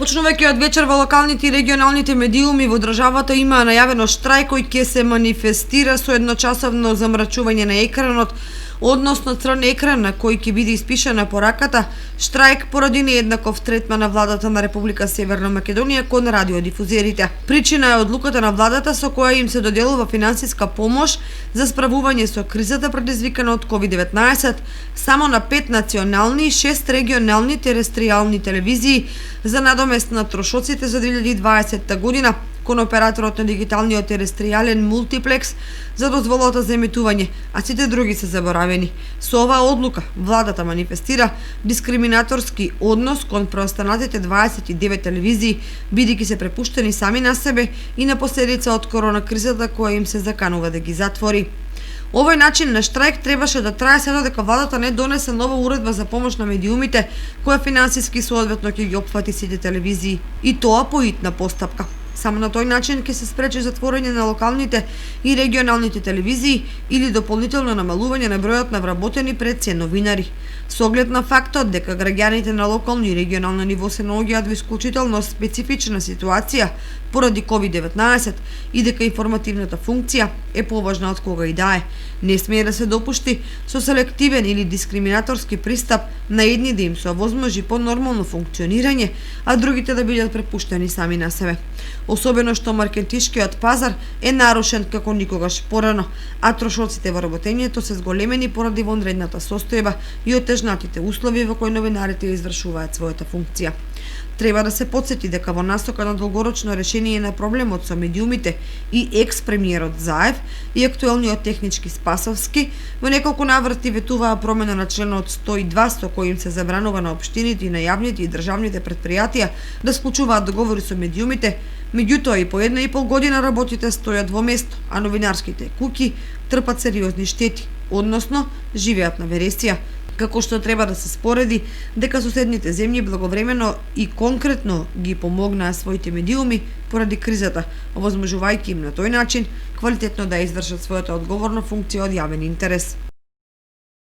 Почнувајќи од вечер во локалните и регионалните медиуми во државата има најавено штрајк кој ќе се манифестира со едночасовно замрачување на екранот, односно црн екран на кој ќе биде испишана пораката штрајк поради нееднаков третман на владата на Република Северна Македонија кон радиодифузерите. Причина е одлуката на владата со која им се доделува финансиска помош за справување со кризата предизвикана од COVID-19 само на 5 национални и 6 регионални терестријални телевизии за надомест на трошоците за 2020 година кон операторот на дигиталниот терестријален мултиплекс за дозволата за емитување, а сите други се заборавени. Со оваа одлука, владата манифестира дискриминаторски однос кон преостанатите 29 телевизии, бидејќи се препуштени сами на себе и на последица од корона кризата која им се заканува да ги затвори. Овој начин на штрајк требаше да трае се додека владата не донесе нова уредба за помош на медиумите, која финансиски соодветно ќе ги опфати сите телевизии, и тоа по итна постапка. Само на тој начин ќе се спречи затворање на локалните и регионалните телевизии или дополнително намалување на бројот на вработени предци новинари. Со оглед на фактот дека граѓаните на локално и регионално ниво се наоѓаат во исклучително специфична ситуација поради COVID-19 и дека информативната функција е поважна од кога и да е, не смее да се допушти со селективен или дискриминаторски пристап на едни да им се овозможи по-нормално функционирање, а другите да бидат препуштени сами на себе. Особено што маркетишкиот пазар е нарушен како никогаш порано, а трошоците во работењето се зголемени поради вонредната состојба и отежнатите услови во кои новинарите извршуваат својата функција. Треба да се потсети дека во насока на долгорочно решение на проблемот со медиумите и екс-премиерот Заев и актуелниот технички Спасовски во неколку наврати ветуваа промена на членот 102 со кој им се забранува на општините и на јавните и државните претпријатија да склучуваат договори со медиумите. Меѓутоа и по 1,5 година работите стојат во место, а новинарските куќи трпат сериозни штети, односно живеат на вересија. Како што треба да се спореди дека соседните земји благовремено и конкретно ги помогнаа своите медиуми поради кризата, овозможувајќи им на тој начин квалитетно да извршат својата одговорна функција од јавен интерес.